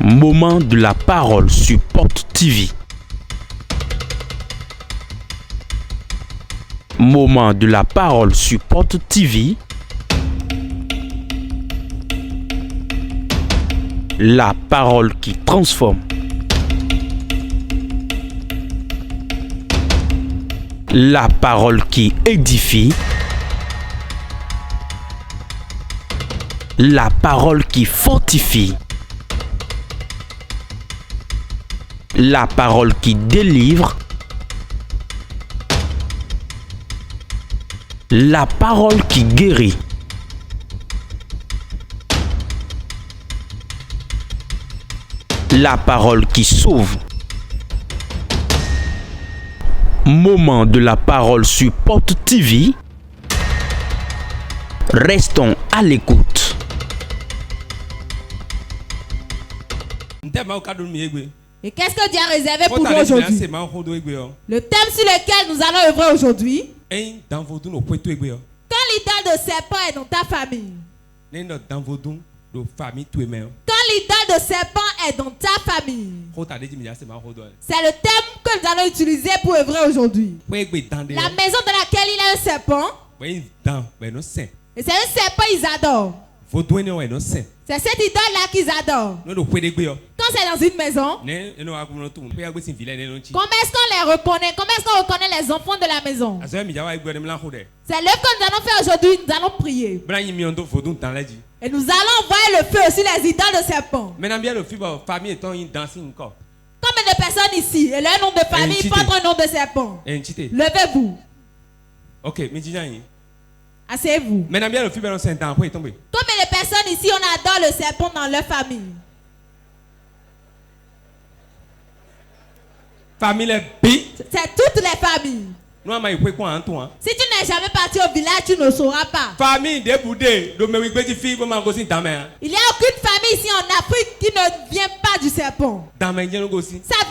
Moment de la parole sur Porte TV. Moment de la parole sur Porte TV. La parole qui transforme. La parole qui édifie. La parole qui fortifie. La parole qui délivre. La parole qui guérit. La parole qui sauve. Moment de la parole sur Porte TV. Restons à l'écoute. Et qu'est-ce que Dieu a réservé pour nous aujourd'hui? Le thème sur lequel nous allons œuvrer aujourd'hui. Quand l'idole de serpent est dans ta famille. Quand l'idole de serpent est dans ta famille. C'est le thème que nous allons utiliser pour œuvrer aujourd'hui. La maison dans laquelle il y a un serpent. Et c'est un serpent qu'ils adorent. C'est cette idole-là qu'ils adorent. Quand c'est dans une maison, comment est-ce qu'on les reconnaît? Comment est-ce qu'on reconnaît les enfants de la maison? C'est l'œuvre que nous allons faire aujourd'hui. Nous allons prier. Et nous allons envoyer le feu sur les idoles de serpent. Combien de personnes ici? Et leur nom de famille porte un nom de serpent. Levez-vous. Asseyez-vous. Combien de personnes ici on adore le serpent dans leur famille? C'est toutes les familles. Si tu n'es jamais parti au village, tu ne sauras pas. Il n'y a aucune famille ici en Afrique qui ne vient pas du serpent. Ça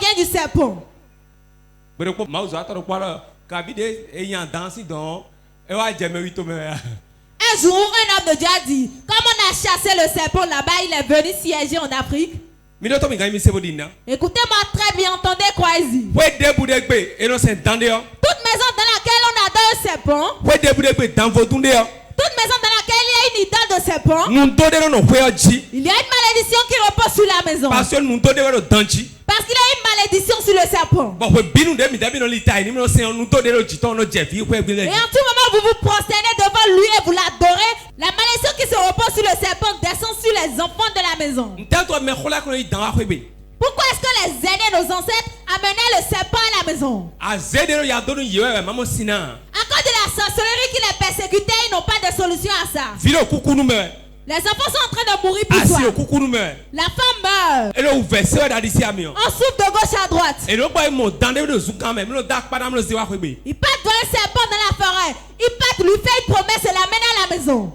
vient du serpent. Un jour, un homme de Dieu a dit, comme on a chassé le serpent là-bas, il est venu siéger en Afrique. Écoutez-moi très bien, entendez croyez-y. Toute maison dans laquelle on adore un serpent, toute maison dans laquelle il y a une idole de serpent, il y a une malédiction qui repose sur la maison. Parce qu'il y a une malédiction sur le serpent. Et en tout moment, vous vous prosternez devant lui et vous l'adorez. La malédiction qui se repose sur le serpent descend sur les enfants de la maison. Pourquoi est-ce que les aînés, nos ancêtres, amenaient le serpent à la maison? À cause de la sorcellerie qui les persécutait, ils n'ont pas de solution à ça. Les enfants sont en train de mourir pour toi. La femme meurt. On souffle de gauche à droite. Il part dans un serpent dans la forêt. Il part lui faire une promesse et l'amène à la maison.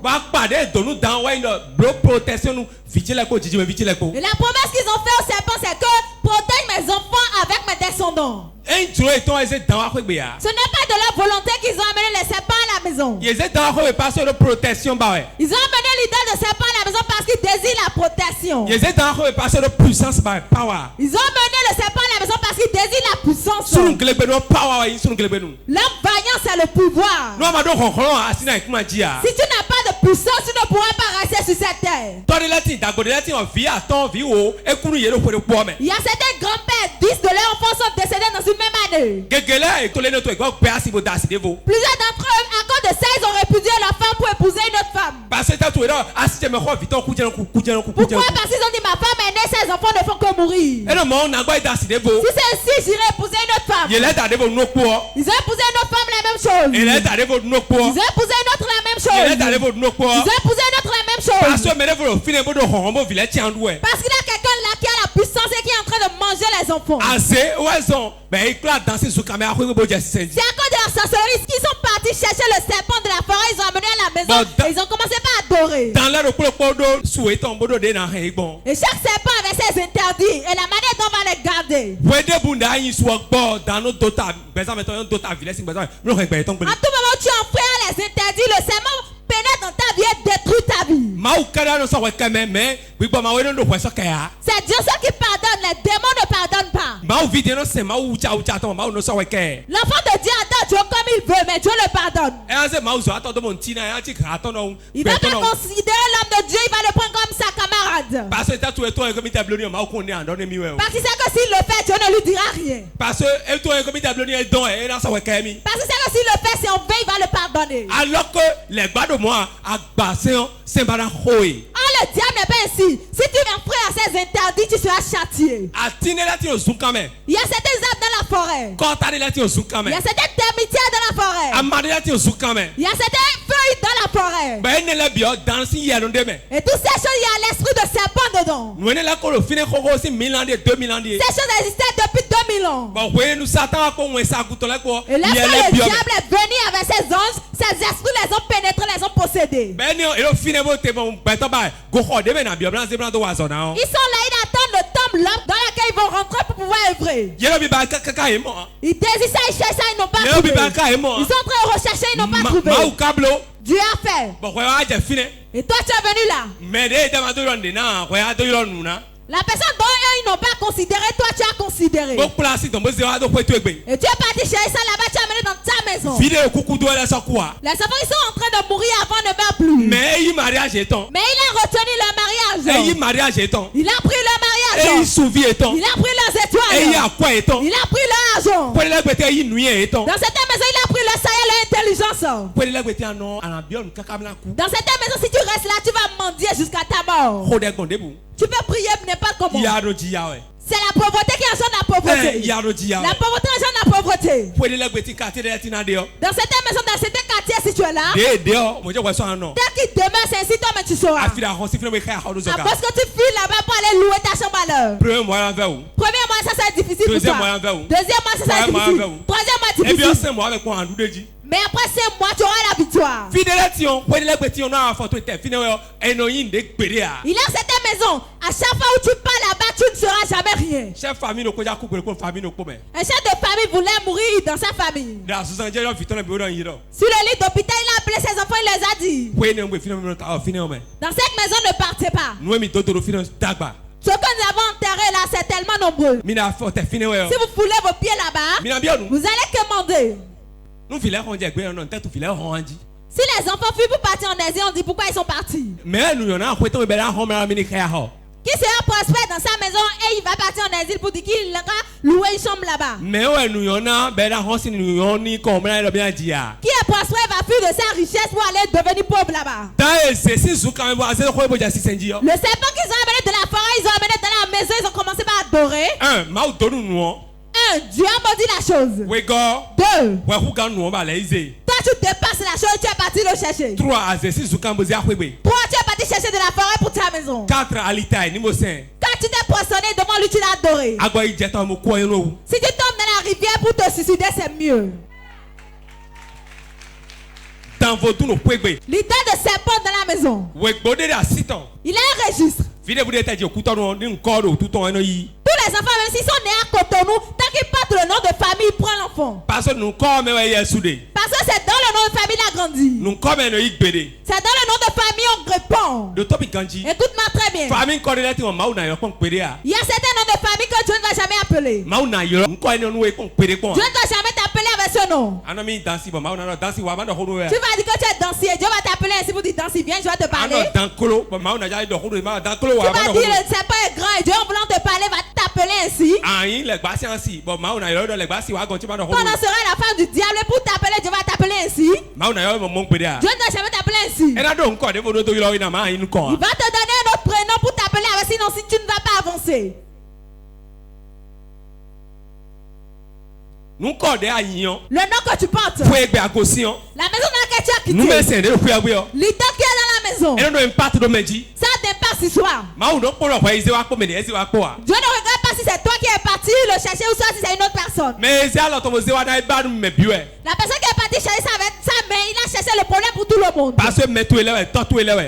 Et la promesse qu'ils ont fait au serpent, c'est que protège mes enfants avec mes descendants. Ce n'est pas de leur volonté qu'ils ont amené les serpents à la maison. Ils ont amené l'idole de serpent à la maison parce qu'ils désirent la protection. Ils ont amené le serpent à la maison parce qu'ils désirent la puissance. L'homme vaillant, c'est le pouvoir. Si tu n'as pas de puissance, tu ne pourras pas rester sur cette terre. Il y a certains grands-pères, 10 de leurs enfants sont décédés dans une même année. Plusieurs d'entre eux, à cause de ça, ils ont répudié leur femme pour épouser une autre femme. Pourquoi? Parce qu'ils ont dit ma femme est née, ses enfants ne font que mourir. Si c'est ainsi, j'irai épouser une autre femme. Ils ont épousé une autre femme, la même chose. Ils ont épousé une autre, la même chose. Ils ont épousé une autre, la même chose. Parce qu'il y a quelqu'un là qui a la puissance et qui est en train de manger les enfants. C'est à cause de la sorcellerie qu'ils sont partis chercher le serpent de la forêt, ils ont amené à la maison et ils ont commencé par adorer. Et chaque serpent avait ses interdits et la manière dont on va les garder. À tout moment où tu enfreins les interdits, le serpent pénètre dans ta vie et détruit ta vie. C'est Dieu seul qui pardonne, les démons ne pardonnent pas. L'enfant de Dieu adore Dieu comme il veut, mais Dieu le pardonne. Il va pas considérer l'homme de Dieu, il va le prendre comme sa camarade. Parce qu'il sait que s'il le fait, Dieu ne lui dira rien. Parce qu'il sait que s'il le fait, c'est en vain, il va le pardonner. Alors que les bas de moi, le diable n'est pas ainsi. Si tu enfreins à ses interdits, tu seras châtié. Il y a certains arbres dans la forêt. Il y a certaines termitières dans la forêt. Il y a certaines feuilles dans la forêt. Et toutes ces choses, il y a l'esprit de serpent dedans. Ces choses existaient depuis 2000 ans. Et lorsque le diable est venu avec ses anges, ces esprits les ont pénétrés, les ont possédés. Ils sont là, ils attendent le temps dans lequel ils vont rentrer pour pouvoir œuvrer. Ils désirent ça, ils cherchent ça, ils n'ont pas trouvé. Ils sont en train de rechercher, ils n'ont pas trouvé. Dieu a fait. Et toi tu es venu là. La personne dont ils n'ont pas considéré, toi tu as considéré. Et tu es parti chercher ça là-bas, tu as amené dans ta maison. Les enfants ils sont en train de mourir avant ne meurent plus. Mais il a retenu leur mariage. Il a pris leur mariage. Il a pris leurs étoiles. Il a pris leur argent. Dans cette maison il a pris leur salaire, leur intelligence. Dans cette maison si tu restes là, tu vas mendier jusqu'à ta mort. Tu peux prier n'importe comment. C'est la pauvreté qui engendre la pauvreté. La pauvreté engendre la pauvreté. Dans certaines maisons, dans certains quartiers, si tu es là, dès qu'il demeure, c'est ainsi toi, mais tu sauras. Parce que tu fuis là-bas pour aller louer ta chambre à l'heure. Premier mois, ça c'est difficile pour toi. Deuxième mois, ça c'est difficile. Troisième mois, difficile. Mais après 5 mois, tu auras la victoire. Il a cette maison. À chaque fois où tu pars là-bas, tu ne seras jamais rien. Un chef de famille voulait mourir dans sa famille. Sur le lit d'hôpital, il a appelé ses enfants, il les a dit. Dans cette maison, ne partez pas. Ce que nous avons enterré là, c'est tellement nombreux. Si vous foulez vos pieds là-bas, vous allez commander. Si les enfants fuient pour partir en Asie, on dit pourquoi ils sont partis. Qui sera prospère dans sa maison et il va partir en exil pour dire qu'il va louer une chambre là-bas. Qui est prospère va fuir de sa richesse pour aller devenir pauvre là-bas. Le serpent qu'ils ont amené de la forêt, ils ont amené dans la maison, ils ont commencé par adorer. Dieu a maudit la chose. 2. Toi tu dépasses la chose, tu es parti le chercher. 3. Tu es parti chercher de la forêt pour ta maison. 4. Quand tu t'es poissonné devant lui, tu l'as adoré. Si tu tombes dans la rivière pour te suicider, c'est mieux. L'idée de serpent dans la maison. Il a un registre. Tous les enfants, même s'ils sont nés à Cotonou, tant qu'ils portent le nom de famille, ils prennent l'enfant. Parce que c'est dans le nom de famille qu'il a grandi. C'est dans le nom de famille on répond. Écoute-moi très bien. Il y a certains noms de famille que Dieu ne va jamais appeler. Dieu ne va jamais t'appeler avec ce nom. Tu vas dire que tu es dancier. Dieu va t'appeler ainsi pour dire dancier. Viens, je vais te parler. Tu vas dire le serpent est grand et Dieu en voulant te parler va t'appeler ainsi. Pendant sera la femme du diable pour t'appeler, Dieu va t'appeler ainsi. Dieu ne va jamais t'appeler ainsi. Il va te donner un autre prénom pour t'appeler avec, sinon si tu ne vas pas avancer. Le nom que tu portes, la maison dans laquelle tu as quitté, l'idée qui est dans la maison, ça t'impacte ce soir. Dieu ne regarde pas si c'est toi qui es parti le chercher ou soit si c'est une autre personne. La personne qui est partie chercher ça avec sa main, il a cherché le problème pour tout le monde.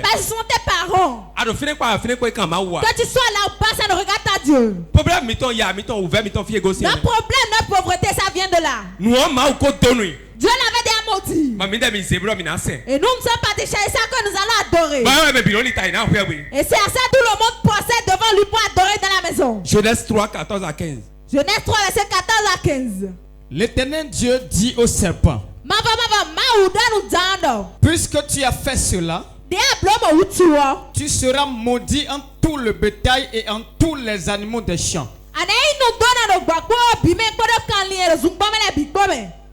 Parce que ce sont tes parents. Que tu sois là ou pas, ça ne regarde pas Dieu. Le problème de pauvreté, ça vient de là. Dieu l'avait déjà maudit. Et nous sommes partis chercher ça que nous allons adorer. Et c'est à ça tout le monde procède devant lui pour adorer dans la maison. Genèse 3, 14 à 15. Genèse 3, verset 14 à 15. L'Éternel Dieu dit au serpent: puisque tu as fait cela, tu seras maudit en tout le bétail et en tous les animaux des champs.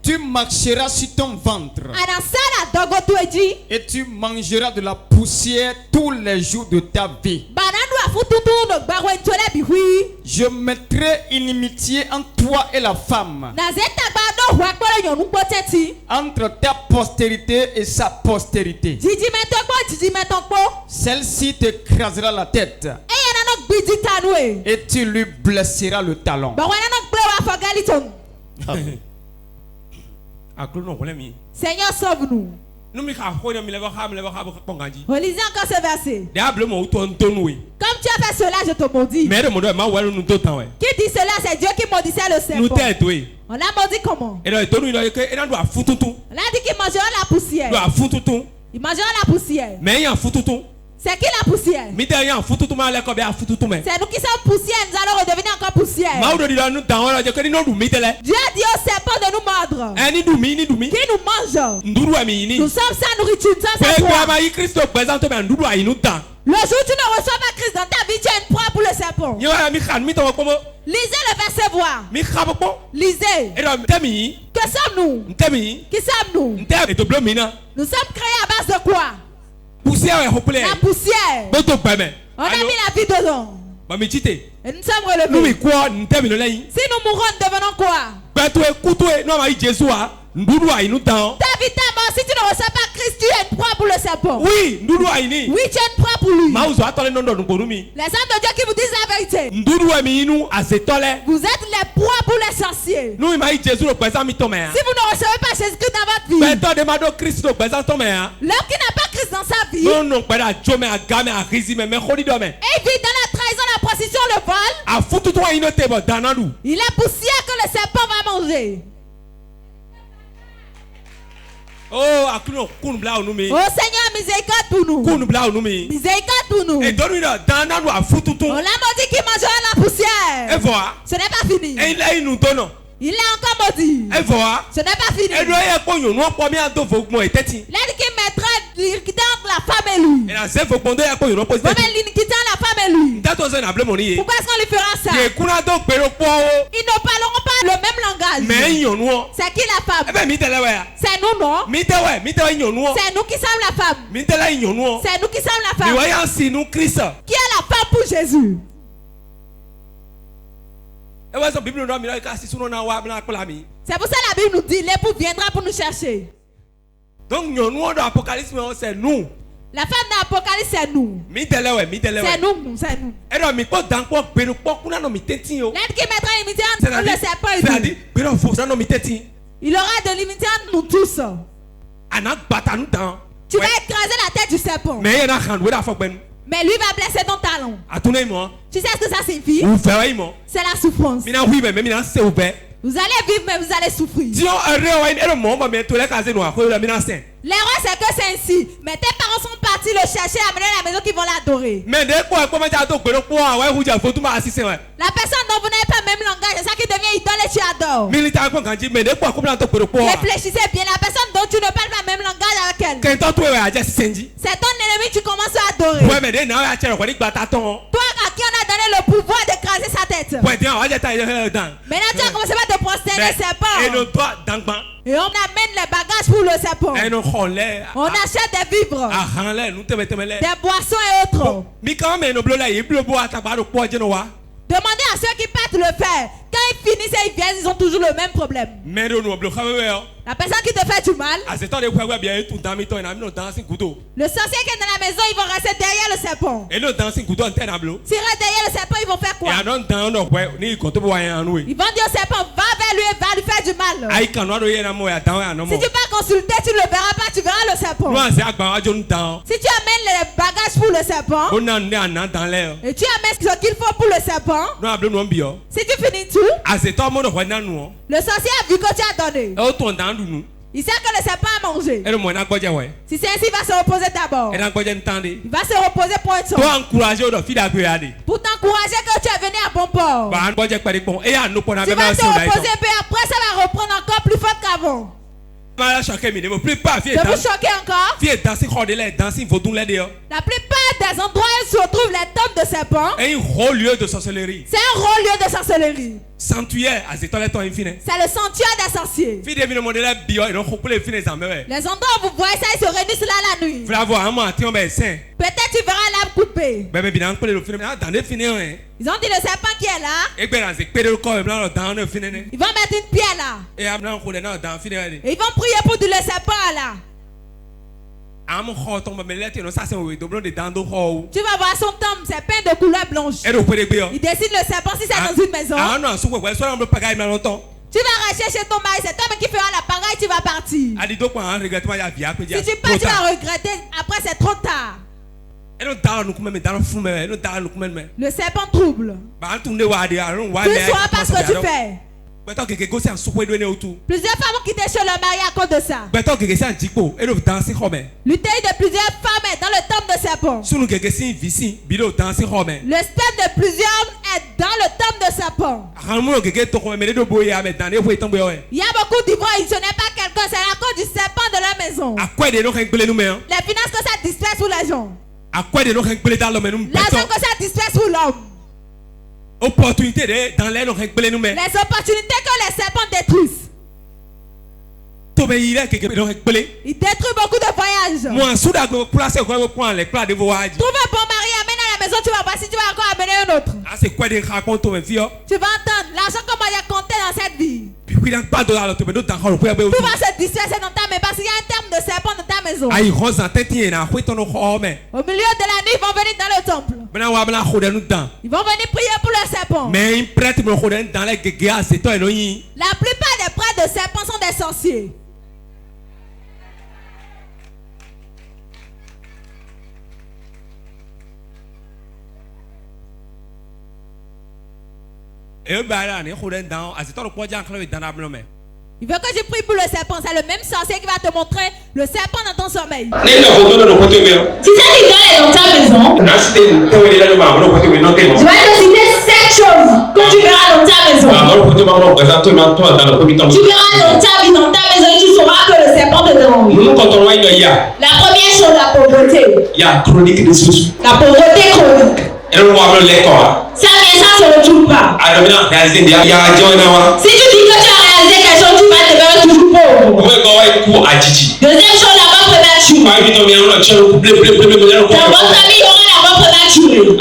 Tu marcheras sur ton ventre et tu mangeras de la poussière tous les jours de ta vie. Je mettrai inimitié entre toi et la femme, entre ta postérité et sa postérité. Celle-ci t'écrasera la tête et tu lui blesseras le talon. Seigneur, sauve-nous. Relisez encore ce verset. Comme tu as fait cela, je te maudis. Qui dit cela? C'est Dieu qui maudissait le serpent. On a maudit comment? On a dit qu'il mangera la poussière. Il mangera la poussière. C'est qui la poussière? C'est nous qui sommes poussière, nous allons redevenir encore poussière. Dieu a dit au serpent de nous mordre. Qui nous mange? Nous sommes sa nourriture, nous sommes sa proie. Le jour où tu ne reçois pas Christ dans ta vie, tu es une proie pour le serpent. Lisez le verset voir. Lisez. Que sommes-nous? Qui sommes-nous? Nous sommes créés à base de quoi? La poussière. On a mis la vie dedans. Et nous sommes relevés. Si nous mourons, nous devenons quoi? Ta vie, ta mort, si tu ne reçois pas Christ, tu es une proie pour le serpent. Oui, tu es une proie pour lui. Les hommes de Dieu qui vous disent la vérité. Vous êtes les proies pour les sorciers. Si vous ne recevez pas Jésus-Christ dans votre vie, l'homme qui n'a pas Christ dans sa vie, il vit dans la trahison, la prostitution, le vol. Il est poussière que le serpent va manger. Oh Seigneur, miséricorde pour nous. Miséricorde pour nous. On l'a maudit qu'il mangera la poussière. Ce n'est pas fini. Il est encore maudit. Ce n'est pas fini. Il a dit qu'il mettra l'iniquité entre la femme et lui. Il mettra l'iniquité entre la femme et lui. Pourquoi est-ce qu'on lui fera ça? Ils ne parleront pas le même langage. C'est qui la femme? C'est nous, non? C'est nous qui sommes la femme. C'est nous qui sommes la femme. Qui est la femme pour Jésus? C'est pour ça que la Bible nous dit l'époux viendra pour nous chercher. Donc c'est nous. La femme dans l'Apocalypse, c'est nous. C'est nous, c'est nous. L'aide qui mettra l'imité entre le serpent et nous. Il aura de l'imité entre nous tous. Tu vas écraser la tête du serpent. Mais lui va blesser ton talon. Tu sais ce que ça signifie? C'est la souffrance. Vous allez vivre, mais vous allez souffrir. L'erreur, c'est que c'est ainsi. Mais tes parents sont partis le chercher, amener à la maison qui vont l'adorer. La personne dont vous n'avez pas le même langage, c'est ça qui devient idole et tu adores. Réfléchissez bien, la personne dont tu ne parles pas le même langage avec elle, c'est ton ennemi, tu commences à adorer. Toi à qui on a donné le pouvoir d'écraser sa tête. Maintenant tu as commencé par te prosterner serpent. Et on amène les bagages pour le serpent. On achète des vivres, des boissons et autres. Demandez à ceux qui partent le faire. Quand ils finissent et ils viennent, ils ont toujours le même problème. La personne qui te fait du mal, le sorcier qui est dans la maison, ils vont rester derrière le serpent. S'ils restent derrière le serpent, ils vont faire quoi? Ils vont dire au serpent, va vers lui et va lui faire du mal. Si tu vas consulter, tu ne le verras pas, tu verras le serpent. Si tu amènes les bagages pour le serpent, et tu amènes ce qu'il faut pour le serpent, si tu finis tout, le sorcier a vu que tu as donné. Il Il sait que le serpent a mangé. Si c'est ainsi, il va se reposer d'abord. Il va se reposer pour un temps. Pour t'encourager que tu es venu à bon port. Tu vas te reposer, puis après ça va reprendre encore plus fort qu'avant. De vous choquer encore? La plupart des endroits où se retrouvent les tombes de serpents, c'est un gros lieu de sorcellerie. C'est le sanctuaire des sorciers. Les endroits où vous voyez ça, ils se réunissent là la nuit. Peut-être tu verras l'arbre coupé. Ils ont dit le serpent qui est là. Ils vont mettre une pierre là. Et ils vont prier pour dire le serpent là. Tu vas voir son tombe, c'est peint de couleur blanche. Il dessine le serpent si c'est dans une maison. Tu vas rester chez ton mari, c'est toi qui fera la pagaille, tu vas partir. Si tu pars, tu vas regretter, après c'est trop tard. Le serpent trouble. Tu ne sauras pas ce que tu fais. Plusieurs femmes ont quitté chez leur mari à cause de ça. L'utérus de plusieurs femmes est dans le tombe de serpent. Le sperme de plusieurs est dans le tombe de serpent. Il y a beaucoup d'ivrognes, ce n'est pas quelqu'un, c'est à cause du serpent de leur maison. Les finances que ça disperse pour les gens. L'argent que ça disperse pour l'homme. Les opportunités que les serpents détruisent. Il détruit beaucoup de voyages. Trouve un bon mari, amène à la maison, tu vas voir si tu vas encore amener un autre. Tu vas entendre l'argent qu'on va compter dans cette vie. Tout va se disperser dans ta maison parce qu'il y a un terme de serpent dans ta maison. Au milieu de la nuit, ils vont venir dans le temple. Ils vont venir prier pour le serpent. La plupart des prêtres de serpents sont des sorciers. Il veut que je prie pour le serpent. C'est le même sorcier qui va te montrer le serpent dans ton sommeil. Si cette idole est dans ta maison, je vais te citer 7 choses que tu verras dans ta maison. Tu verras dans ta vie, dans ta maison, et tu sauras que le serpent te dérange. La première chose, la pauvreté. La pauvreté chronique. Ça vient, ça se retrouve pas. Si tu dis que tu as réalisé quelque chose, tu vas devenir toujours pauvre. Deuxième chose, la mort prématurée. Dans votre famille, il y aura la mort prématurée.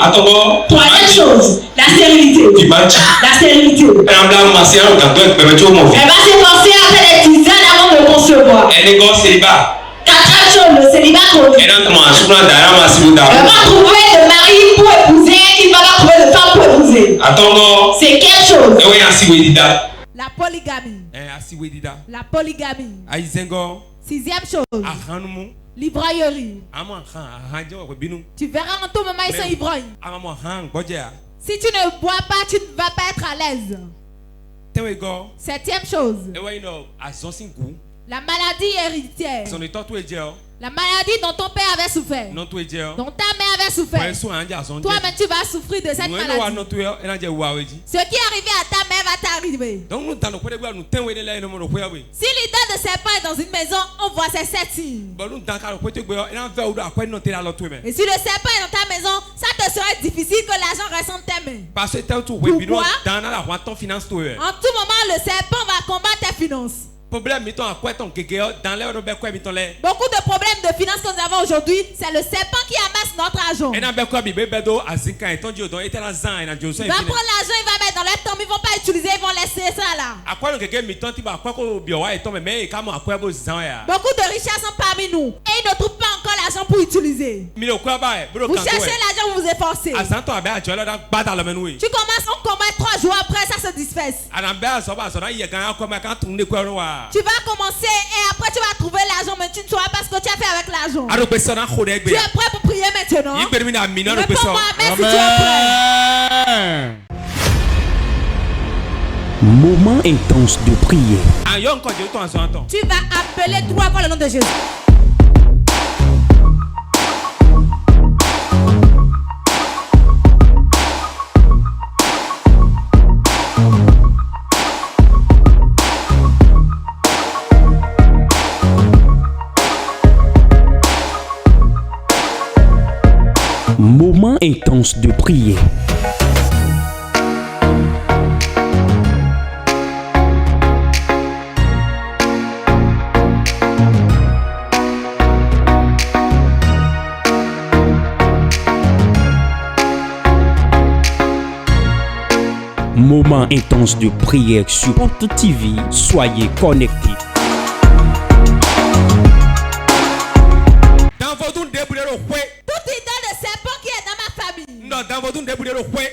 Troisième chose, la stérilité. La stérilité. Elle va s'efforcer à faire des tisanes avant de concevoir. Quatrième chose, le célibat chronique. Elle va trouver de mari pour épouser, il va trouver de femme pour épouser. C'est quelque chose. La polygamie. La polygamie. Sixième chose. L'ivrognerie. Tu verras en tout moment ils sont ivrognes. Si tu ne bois pas, tu ne vas pas être à l'aise. Septième chose. La maladie héréditaire. La maladie dont ton père avait souffert. Dont ta mère avait souffert. Toi-même tu vas souffrir de cette maladie. Ce qui est arrivé à ta mère va t'arriver. Si l'idole de serpent est dans une maison, on voit ces 7 signes. Et si le serpent est dans ta maison, ça te serait difficile que l'argent reste entre tes mains. Pourquoi? En tout moment, le serpent va combattre tes finances. Beaucoup de problèmes de finances que nous avons aujourd'hui, c'est le serpent qui amasse notre argent. Il va prendre l'argent, il va mettre dans leur tombe, ils ne vont pas utiliser, ils vont laisser ça là. Beaucoup de richesses sont parmi nous et ils ne trouvent pas encore l'argent pour utiliser. Vous cherchez l'argent, vous vous efforcez. Tu commences, on commet 3 jours après, ça se disperse. Tu vas commencer et après tu vas trouver l'argent, mais tu ne sauras pas ce que tu as fait avec l'argent. Tu es prêt pour prier maintenant? Réponds-moi, amen, si tu es prêt. Moment intense de prière. Tu vas appeler 3 fois le nom de Jésus. Moment intense de prière. Moment intense de prière sur Porte TV. Soyez connectés.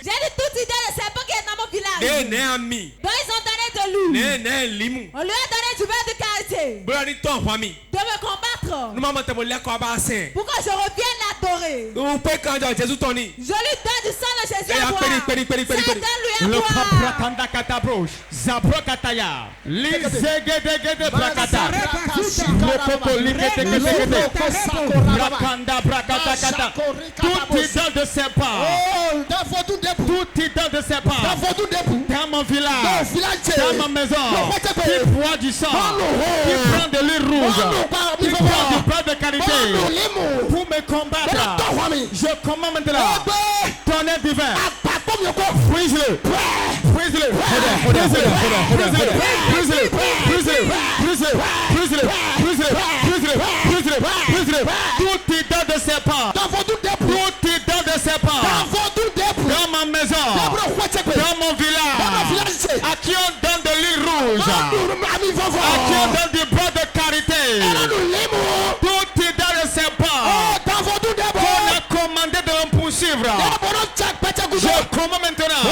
J'ai dit toute idée de serpent qui est dans mon village. Donc ils ont donné de loup. On lui a donné du verre de quartier. De me combattre. Pourquoi je reviens l'adorer. Je lui donne du sang de Jésus à boire. Donne-lui à Tout idole de serpent dans mon village, dans ma maison, qui boit du sang, qui prend de l'huile rouge, qui prend du pain de qualité pour me combattre. Je commande maintenant, tonnerre divin, brise-le, brise-le, brise-le, brise-le, brise-le, brise-le, brise-le, brise-le, brise-le, brise-le, brise-le, tout idole de serpent, tout idole de serpent, dans ma maison, dans mon village, à qui on donne de l'huile rouge, à qui on donne du beurre de karité, tout idole de serpent qu'on a commandé de me poursuivre. Je commande maintenant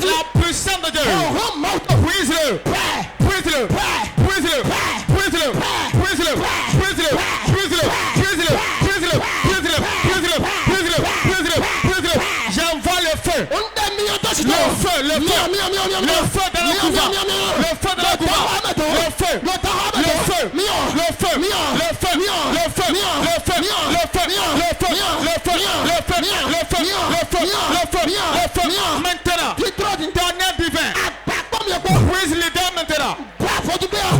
la puissance de Dieu. Brise-le, brise-le, brise-le, brise-le, brise-le, brise-le, brise-le, brise-le, brise-le, brise-le, brise-le, brise-le, brise-le, brise-le. J'envoie le feu. Le feu, le feu, le feu dans le couvent, le feu dans le couvent, le feu, le feu, le feu, le feu, le feu, le feu, le feu, le feu, le feu, le feu, le feu, le feu, le feu, maintenant, tonnerre divin, brise les dents maintenant,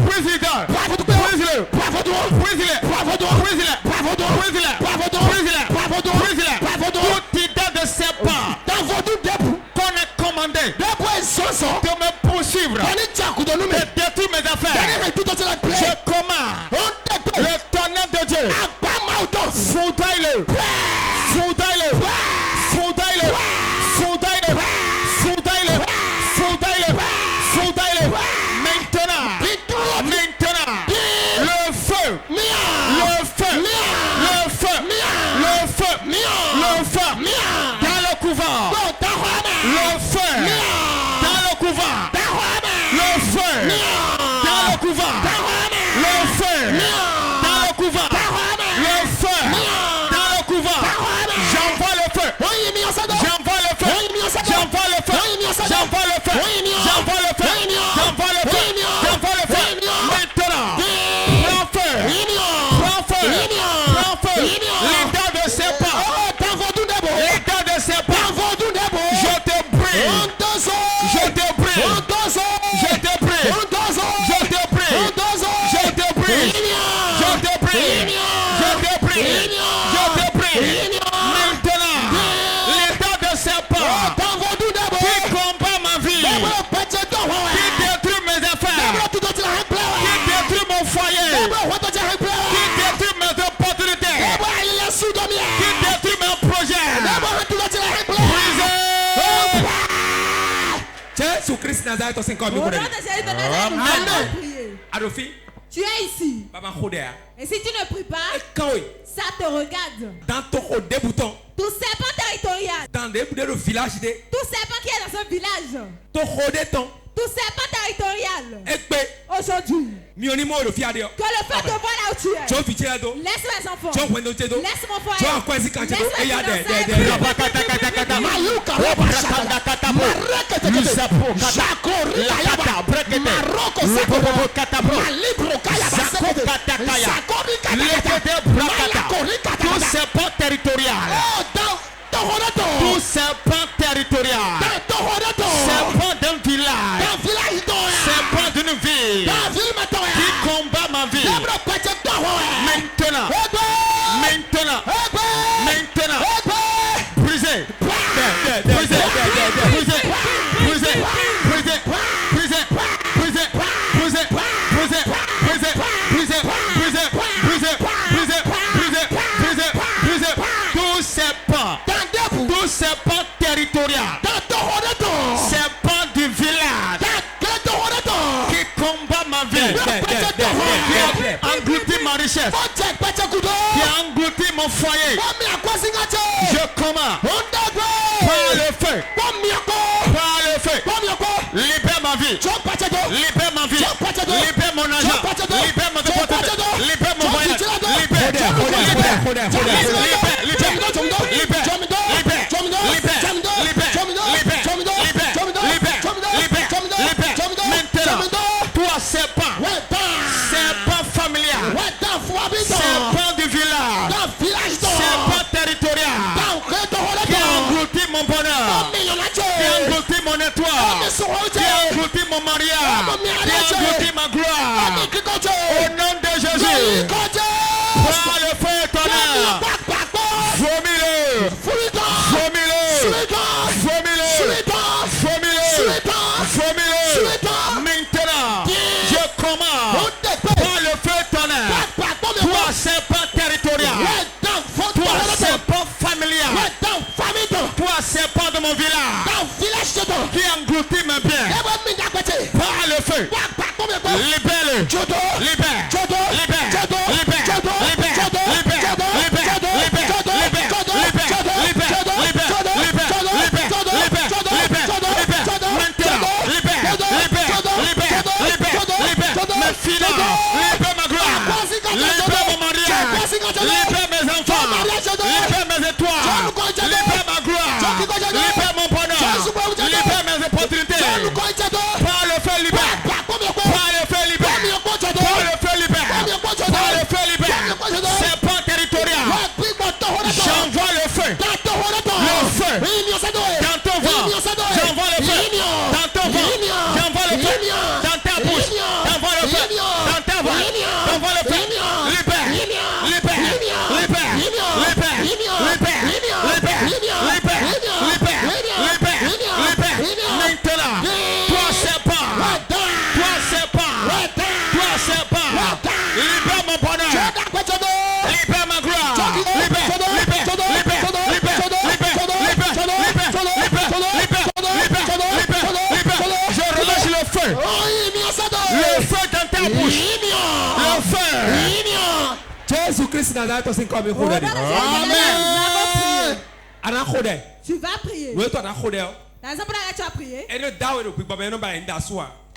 brise les dents, brise-le, brise-le, brise-le, brise-le, brise-le, brise-le, tout idole de serpent qu'on a commandé de me poursuivre, de détruire mes affaires. Je commande le tonnerre de Dieu. Foudre-le, foudre-le, foudre-le, foudre-le, foudre-le, foudre-le, foudre-le. Maintenant, maintenant, le feu, le feu, le feu, le feu, le feu, dans le couvent. Le feu dans le couvent. Le feu dans le couvent. Le feu dans le couvent. Le feu dans le couvent. J'envoie le feu. J'envoie le feu. J'envoie le feu. J'envoie le feu. J'envoie le feu. J'envoie le feu. J'envoie le feu. Maintenant, prends feu. Prends feu. Prends feu. Les dents de serpent. Les dents de serpent. Je te prie. Je te prie. Je te prie. Je te prie. Je te prie. Je te prie. Je te prie. Je te prie. Maintenant, l'état de serpent qui combat ma vie, qui détruit mes affaires, qui détruit mon foyer, qui détruit mes opportunités, qui détruit mes projets. Jésus-Christ Nazareth au 5 ans. Adofi, tu es ici. Et si tu ne pries pas, ça te regarde. Dans ton bouton. Tout serpent territorial. Dans le village. Tout serpent qui est dans ce village. Tout Tout serpent territorial. Aujourd'hui. Que le feu te voie là où tu es. Laisse mes enfants. Laisse mon foyer. Tout serpent territorial. Tout serpent territorial. Serpent d'un village. Serpent d'une ville. Qui combat ma vie. Maintenant. Brisez. Tout serpent territorial. Serpent du village. Qui combat ma vie. Qui a englouti ma richesse. Qui a englouti mon foyer. Je commande. Par le feu. Libère ma vie. Libère ma vie. Libère mon argent. Libère mon opportunité. Libère mon voyage. Toi serpent familial, serpent du village, serpent territorial, qui a englouti mon bonheur, qui a englouti mon étoile, qui a englouti mon mariage, qui a englouti ma gloire, au nom de Jésus, par le feu éternel, vomis-le. Maintenant, je commande par le feu éternel. Toi serpent territorial, toi serpent familial, toi serpent de mon village, qui engloutit mes biens, par le feu, libère-le, libère. Libère ma gloire, libère mon mariage, libère mes enfants, libère mes étoiles, libère ma gloire, libère mon bonheur, libère mes opportunités. Par le feu libère, serpent territorial, j'envoie le feu, dans ton ventre, j'envoie le feu, dans ton ventre, j'envoie le feu, dans ta bouche, j'envoie le feu, dans ta voix, j'envoie le feu, libère. Maintenant, toi serpent, libère mon bonheur, libère ma gloire, je relâche le feu dans ta bouche, le feu. Jésus-Christ Nazareth aussi comme il faut. Amen. Tu vas prier. Dans un pour laquelle tu as prié.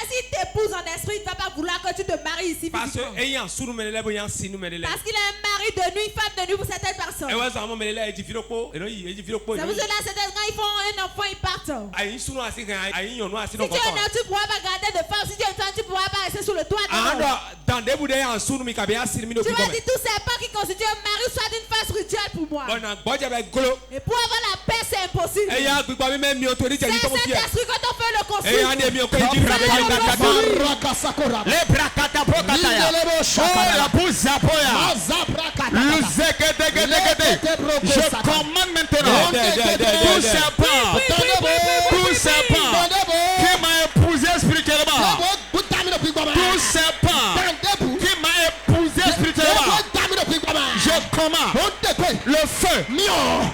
S'il t'épouse en esprit, il ne va pas vouloir que tu te maries ici. Parce qu'il a un mari de nuit, une femme de nuit pour certaines personnes. C'est pour cela certains gens ils font un enfant, ils partent. Si tu es un homme, tu ne pourras pas garder de femme. Si tu es une femme, tu ne pourras pas rester sur le toit. Tu vas dire tout serpent qui constitue un mari soit d'une femme spirituelle pour moi. Et pour avoir la paix, c'est impossible. C'est Saint-Esprit quand on fait le conseil. Je commande maintenant tout serpent qui m'a épousé spirituellement, tout serpent qui m'a épousé spirituellement, je commande le feu, maintenant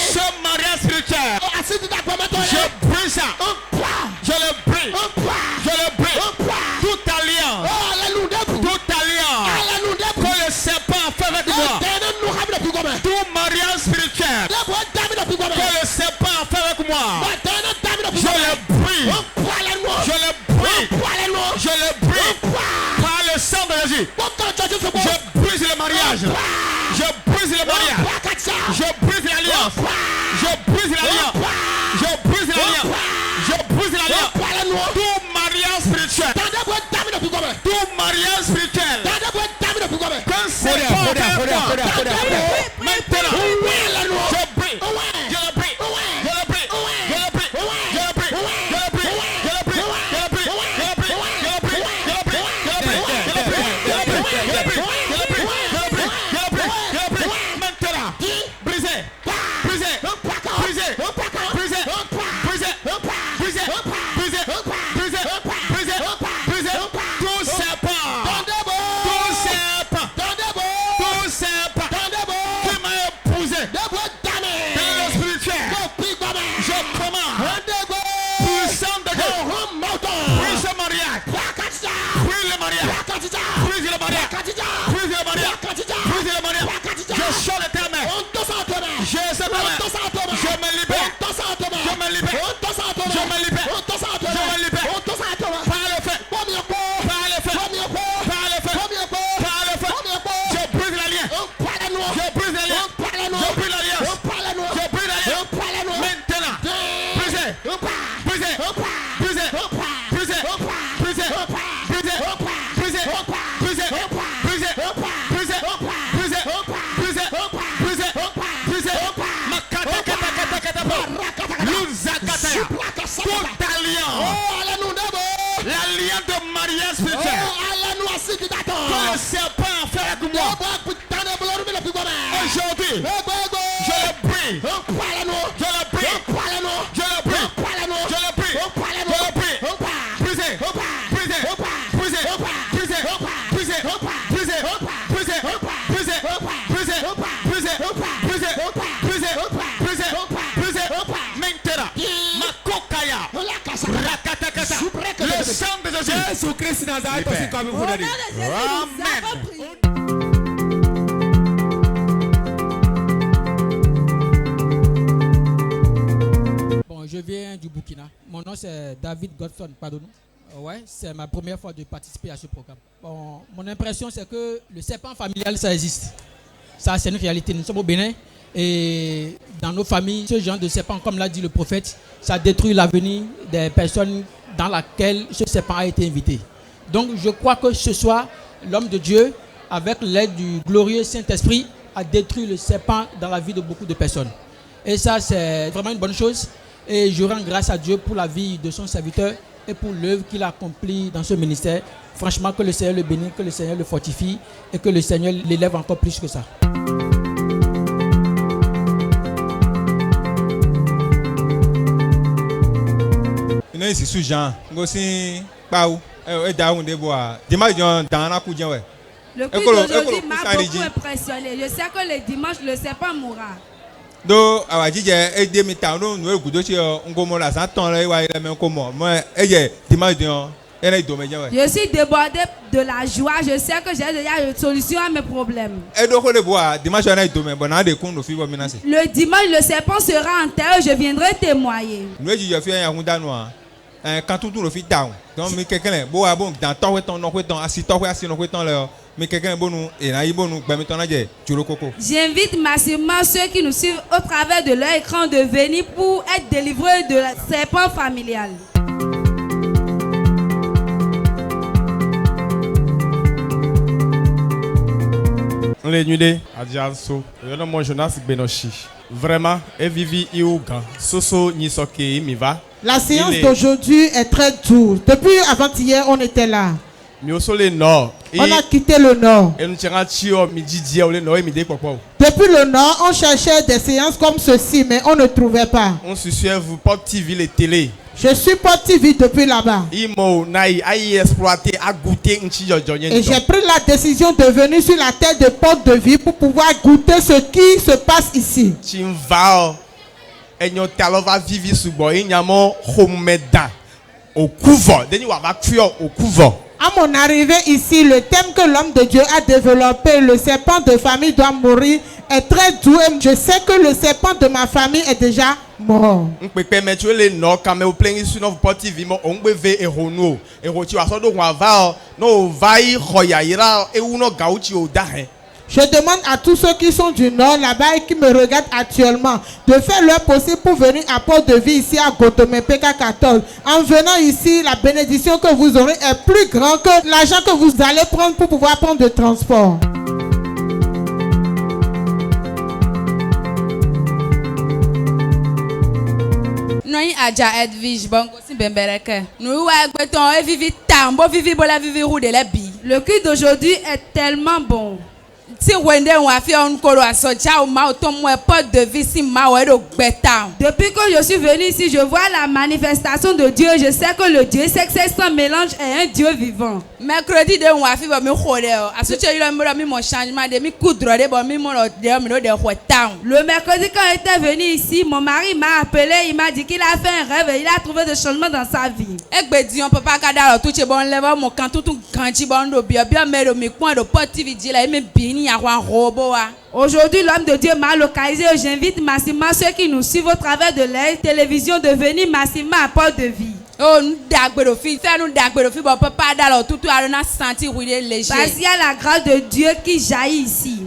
ce mariage spirituel, je brise ça, je le brise, toute alliance que le serpent a fait avec moi, tout mariage prie par le sang de Jésus. Je brise le mariage. Je brise le mariage. Je brise l'alliance. Je brise l'alliance. Je brise l'alliance. Je brise l'alliance. Tout mariage spirituel. Tout mariage spirituel. Quand c'est pas maintenant, je prie. Je le prie. Je le prie. Je le prie. Je le prie. Je le prie. Je le prie. Je le prie. Je le prie. Je le prie. Je le prie. Je le prie. Je le prie. Je le prie. Je le prie. Je le prie. Je le prie. Je le prie. Je le prie. Maintenant, brisez. Brisez. Brisez. Brisez. Brisez. Brisez. Brisez. Brisez. Brisez. Brisez. Tout serpent. Tout serpent. Tout serpent qui m'a épousé dans le spirituel. Je commande. Puissant de Dieu. Brise le mariage. Brise le mariage. Brise le mariage. Brise le mariage. Brise le mariage. Je chante l'éternel. Je sais pas. Je me libère. Je me libère. Je me libère. Je me libère. Par le fait. Par le fait. Par le fait. Par le fait. Je brise l'alliance. Je brise l'alliance. Je brise l'alliance. Je brise l'alliance. Maintenant. Brisez. Brisez. Brisez. Brisez. Brisez. Brisez. Brisez. Brisez. Brisez. Brisez. Brisez. Brisez. Brisez. Brisez. Makata kata kata kata bo. Luzakataya. Toute alliance. L'alliance de mariage spirituel. Que le serpent a fait avec moi. Aujourd'hui, je le prie. Je le prie. Je le prie. Je le prie. Je le prie. Brisez. Brisez. Brisez. Brisez. Brisez. Brisez. Brisez. Brisez. Brisez. Brisez. Brisez. Brisez. Brisez. Brisez. Maintenant, ma kokaya. Rakatakata. Le sang de Jésus. Jésus-Christ Nazareth aussi comme vous l'avez dit. Amen. Bon, je viens du Burkina. Mon nom c'est David Godson, pardon. Ouais, c'est ma première fois de participer à ce programme. Bon, mon impression c'est que le serpent familial ça existe. Ça c'est une réalité. Nous sommes au Bénin et dans nos familles, ce genre de serpent, comme l'a dit le prophète, ça détruit l'avenir des personnes dans laquelle ce serpent a été invité. Donc je crois que ce soir, l'homme de Dieu, avec l'aide du glorieux Saint-Esprit, a détruit le serpent dans la vie de beaucoup de personnes. Et ça, c'est vraiment une bonne chose. Et je rends grâce à Dieu pour la vie de son serviteur et pour l'œuvre qu'il a accomplie dans ce ministère. Franchement, que le Seigneur le bénisse, que le Seigneur le fortifie et que le Seigneur l'élève encore plus que ça. C'est sous Jean. Le culte d'aujourd'hui m'a beaucoup impressionné. Je sais que le dimanche, le serpent mourra. Je suis débordé de la joie. Je sais que j'ai déjà une solution à mes problèmes. Le dimanche, le serpent sera en terre. Je viendrai témoigner. J'invite massivement ceux qui nous suivent au travers de leur écran de venir pour être délivrés de la serpent familial. Les nuits Adjanso, moi Jonas Benochi. Vraiment, et Vivi Iouga, Soso Nisoke Miva. La séance d'aujourd'hui est très dure. Depuis avant-hier, on était là. On a quitté le nord. Depuis le nord, on cherchait des séances comme ceci, mais on ne trouvait pas. On se suit vous Pop TV les télé. Je suis Pop TV depuis là-bas. Et j'ai pris la décision de venir sur la terre de Porte de Vie pour pouvoir goûter ce qui se passe ici. À mon arrivée ici, le thème que l'homme de Dieu a développé, le serpent de famille doit mourir, est très doux. Et je sais que le serpent de ma famille est déjà mort. On peut permettre les non quand même plein sur notre porte TV on peut ver erono eroti wa so do wa va no vai khoyaira e uno gauchi o dahe. Je demande à tous ceux qui sont du Nord là-bas et qui me regardent actuellement de faire leur possible pour venir à Port-de-Vie ici à Gotomé PK14. En venant ici, la bénédiction que vous aurez est plus grande que l'argent que vous allez prendre pour pouvoir prendre le transport. Nous aja Edwige bongo si bembereke. Nous wa gbeton e vivi tambo vivi bola vivi roue de la bi. Le culte d'aujourd'hui est tellement bon. Si wende on fait un kolo asocha ou ma auto moi porte de vie si ma ouais do gbeta. Depuis que je suis venu ici, je vois la manifestation de Dieu. Je sais que le Dieu sexe sans mélange est un Dieu vivant. Mercredi de on a fait me khole asocha il me mi mon changement de mi coudre de bon mi mon de hotan. Le mercredi quand j'étais venu ici, mon mari m'a appelé, il m'a dit qu'il a fait un rêve et il a trouvé des changements dans sa vie. Egbedi on peut pas kadalo tout bon level mon quand tout ganji bon do bien mais le mi coin de porte TV là il me bini. Aujourd'hui, l'homme de Dieu m'a localisé. J'invite massivement ceux qui nous suivent au travers de la télévision de venir massivement à Port-de-Vie. Oh, nous d'agberofi, nous d'agberofi, bon papa dans tout à l'on senti où il est léger. Parce qu'il y a la grâce de Dieu qui jaillit ici.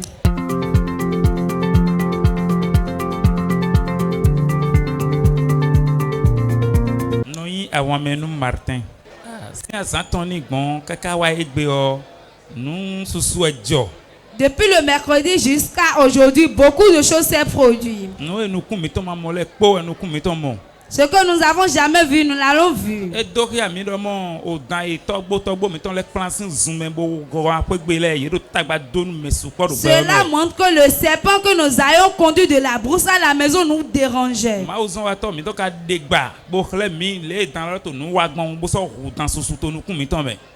Nous avons mené Martin. C'est un santoni bon, kakawa egbeo, nous sous Depuis le mercredi jusqu'à aujourd'hui, beaucoup de choses s'est produit. Ce que nous n'avons jamais vu, nous l'avons vu. Cela montre que le serpent que nous ayons conduit de la brousse à la maison nous dérangeait.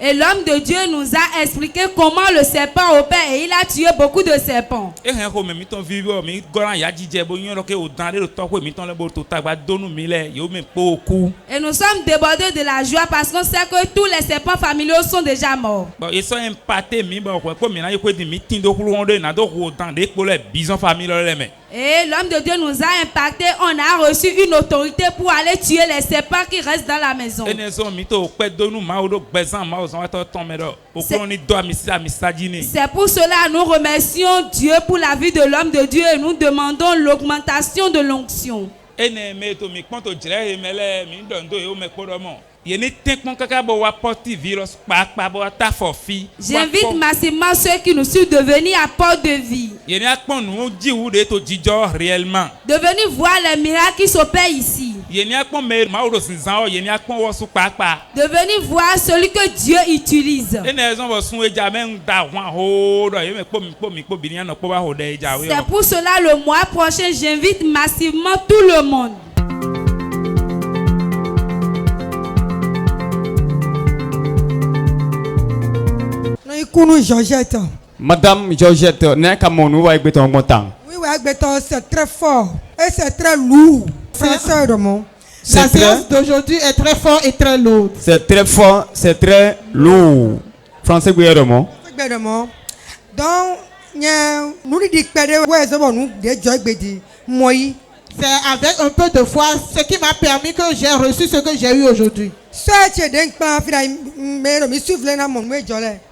Et l'homme de Dieu nous a expliqué comment le serpent opère et il a tué beaucoup de serpents. Et nous sommes débordés de la joie parce qu'on sait que tous les serpents familiaux sont déjà morts. Et l'homme de Dieu nous a impacté. On a reçu une autorité pour aller tuer les serpents qui restent dans la maison. C'est pour cela que nous remercions Dieu pour la vie de l'homme de Dieu et nous demandons l'augmentation de l'onction. J'invite massivement ceux qui nous suivent de venir à Port-de-Vie. De venir voir les miracles qui s'opèrent ici. De venir voir celui que Dieu utilise. C'est pour cela le mois prochain j'invite massivement tout le monde. Georgette. Madame Georgette, n'est-ce pas mon nouveau avec ton montant? Oui, c'est très fort et c'est très lourd. La séance d'aujourd'hui est très fort et très lourde. C'est très fort, c'est très lourd. Français gouvernement. Donc, nous dit c'est avec un peu de foi ce qui m'a permis que j'ai reçu ce que j'ai eu aujourd'hui.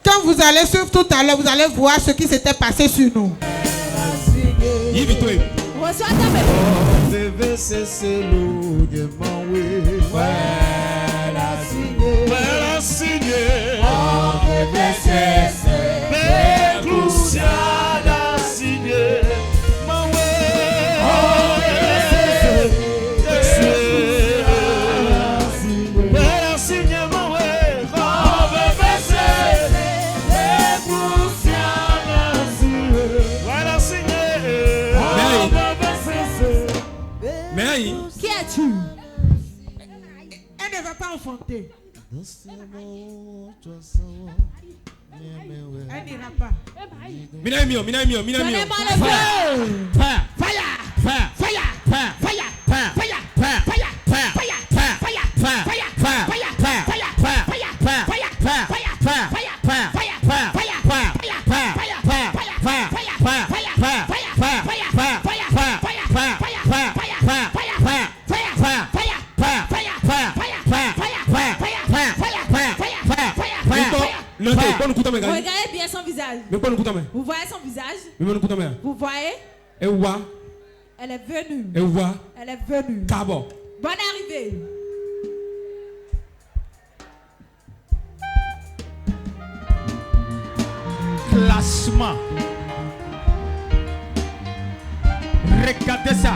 Quand vous allez suivre tout à l'heure, vous allez voir ce qui s'était passé sur nous. Reçois ta Qui es-tu? Elle ne va pas enfanter. Elle n'ira pas. Regardez bien son visage. Vous voyez son visage? Vous voyez? Elle est venue. Elle est venue. Bonne arrivée. Classement. Regardez ça.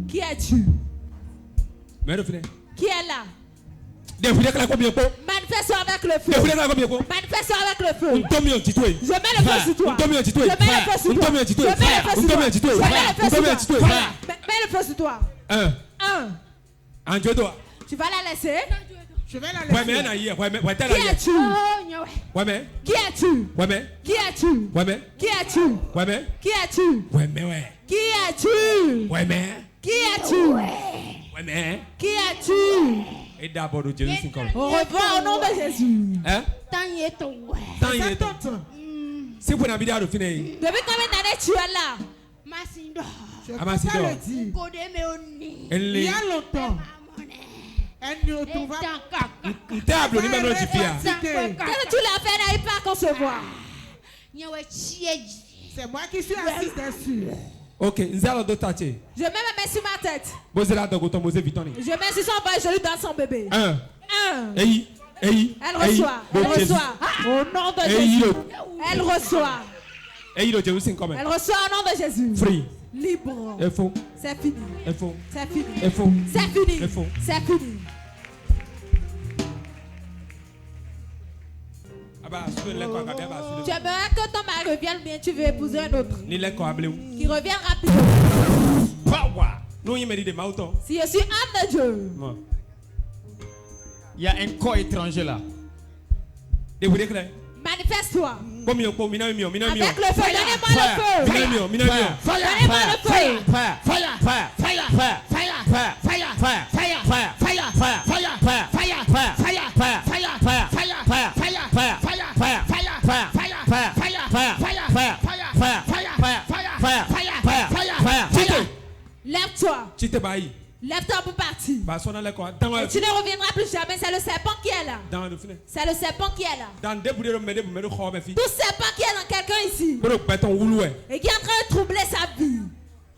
Qui es-tu? Qui est là? Manifeste avec le feu. Manifeste avec le feu. Je mets le feu sur toi. Je mets le feu sur toi. Je mets le feu sur toi. Je mets le feu sur toi. Je mets le feu sur toi. Mets le feu sur toi. Tu vas la laisser? Je vais la laisser. Qui es-tu? Qui es-tu? Qui es-tu? Qui es-tu? Qui es-tu? Qui es-tu? Qui es-tu? Qui es-tu? Au revoir au nom de Jésus. Depuis combien d'années tu es là? Il y a longtemps. Elle ne trouva pas. Qu'est-ce que tu l'as fait, n'arrive pas à concevoir. C'est moi qui suis assise dessus. Ok, je mets ma main sur ma tête. Je mets sur son bras et je lui donne son bébé. Elle reçoit. Elle reçoit. Au nom de Jésus. Elle reçoit. Elle reçoit au nom de Jésus. Free. Libre. C'est fini. C'est fini. C'est fini. C'est fini. Tu aimerais que ton mari revienne bien, tu veux épouser un autre. Qui revienne rapidement. Si je suis âme de Dieu. Il y a un corps étranger là. Manifeste-toi. Avec le feu, donnez-moi le feu. Donnez-moi le feu. Lève-toi. Lève-toi pour partir. Et tu ne reviendras plus jamais. C'est le serpent qui est là. C'est le serpent qui est là. Tout serpent qui est dans quelqu'un ici. Et qui est en train de troubler sa vie.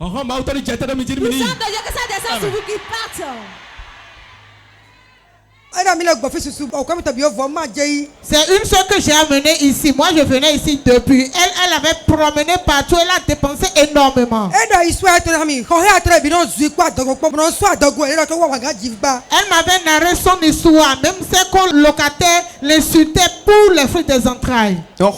Nous sommes de Dieu que ça descend sur vous qui partent. C'est une soeur que j'ai amenée ici. Moi, je venais ici depuis. Elle avait promené partout. Elle a dépensé énormément. Elle m'avait narré son histoire. Même ses colocataires l'insultaient pour les fruits des entrailles. Donc,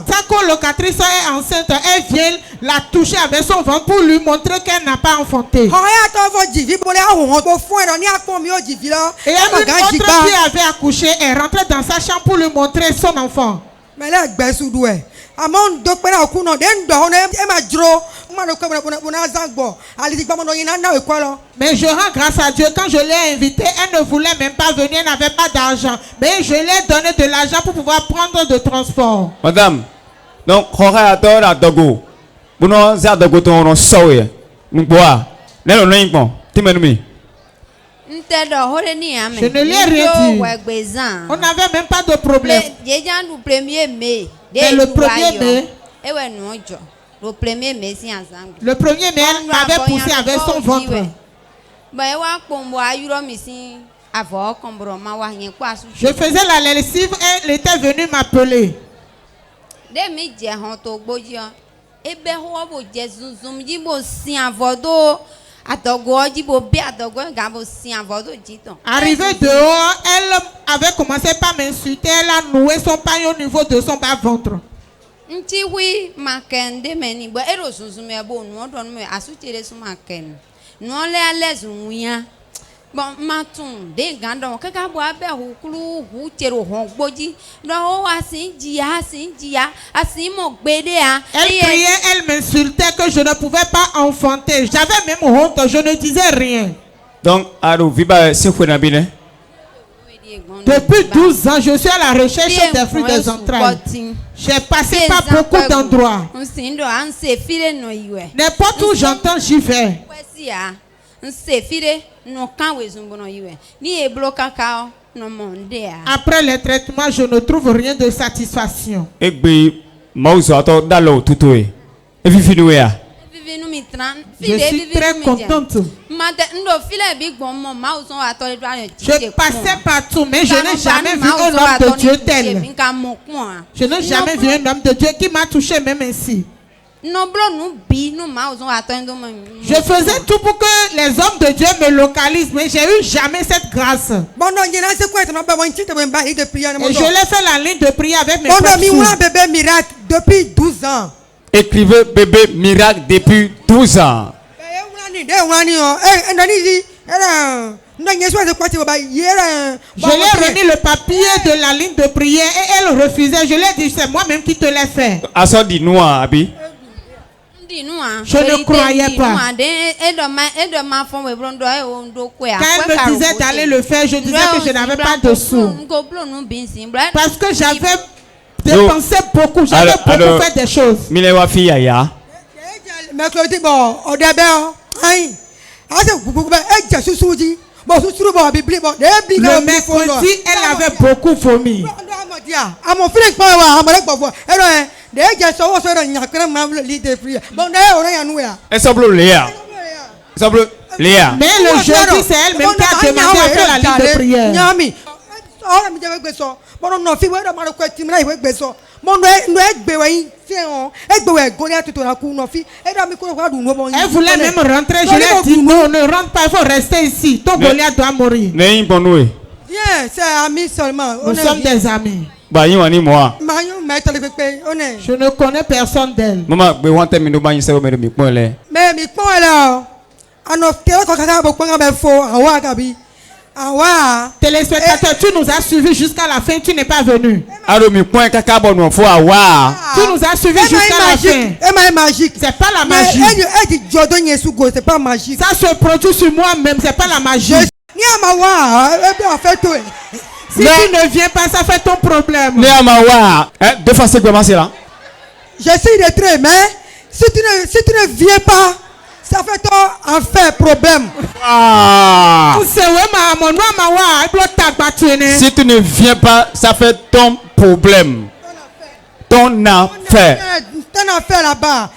sa colocatrice est enceinte, elle vient la toucher avec son ventre pour lui montrer qu'elle n'a pas enfanté. Et une autre qui avait accouché est rentrée dans sa chambre pour lui montrer son enfant. Mais je rends grâce à Dieu, quand je l'ai invitée, elle ne voulait même pas venir, elle n'avait pas d'argent. Mais je lui ai donné de l'argent pour pouvoir prendre de transport. Madame, donc, je ne lui ai rien dit. On n'avait même pas de problème. Mais le 1er mai, elle m'avait poussé avec son ventre. Je faisais la lessive et elle était venue m'appeler. Arrivée dehors, elle avait commencé par m'insulter. Elle a noué son pain au niveau de son bas-ventre. Elle criait, elle m'insultait que je ne pouvais pas enfanter. J'avais même honte, je ne disais rien. Donc, depuis 12 ans, je suis à la recherche des fruits des entrailles. J'ai passé par beaucoup d'endroits. N'importe où j'entends, j'y vais. Après les traitements, je ne trouve rien de satisfaction. Je suis très contente. Je passais partout, mais je n'ai jamais vu un homme de Dieu tel. Je n'ai jamais vu un homme de Dieu qui m'a touché même ainsi. Je faisais tout pour que les hommes de Dieu me localisent, mais j'ai eu jamais cette grâce. Et je l'ai fait la ligne de prière avec mes bébé miracle depuis 12 ans. Écrivez bébé miracle depuis 12 ans. Je lui ai remis le papier de la ligne de prière et elle refusait. Je lui ai dit, c'est moi-même qui te l'ai fait. Je ne croyais pas. Quand elle me disait d'aller le faire, je disais que je n'avais pas de sous. Parce que j'avais dépensé beaucoup, j'avais beaucoup fait des choses. Le mercredi, elle avait beaucoup vomi. Mais le jeudi, c'est elle-même qui a demandé à faire la ligne de prière. Elle voulait même rentrer, je lui ai dit non, ne rentre pas, il faut rester ici. Ton Goliath doit mourir. Viens, c'est amis seulement. Nous sommes des amis. Je ne connais personne d'elle. Téléspectateur, tu nous as suivis jusqu'à la fin, tu n'es pas venu. Tu nous as suivis jusqu'à la fin. C'est pas la magie. Ça se produit sur moi-même, c'est pas la magie. Si tu ne viens pas, ça fait ton problème. Je suis retrait, mais si tu ne viens pas, ça fait ton enfer problème. Si tu ne viens pas, ça fait ton problème. Ton affaire. Ton affaire là-bas.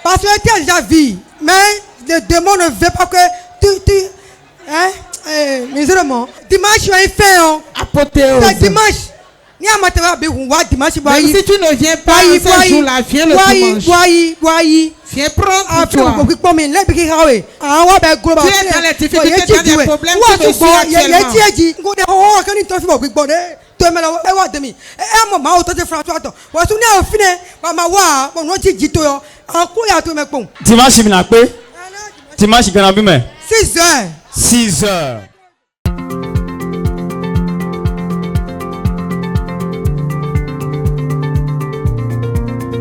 Parce que tu as déjà vu. Mais Le démon ne veut pas que tu hein? Miséralement. Dimanche, tu as fait apothéose. C'est dimanche. Même si tu ne viens pas ce jour-là, viens le dimanche. Viens prendre pour toi. Tu es dans les difficultés, dans les problèmes que tu suis actuellement. Dimanche, 6 heures. 6 heures.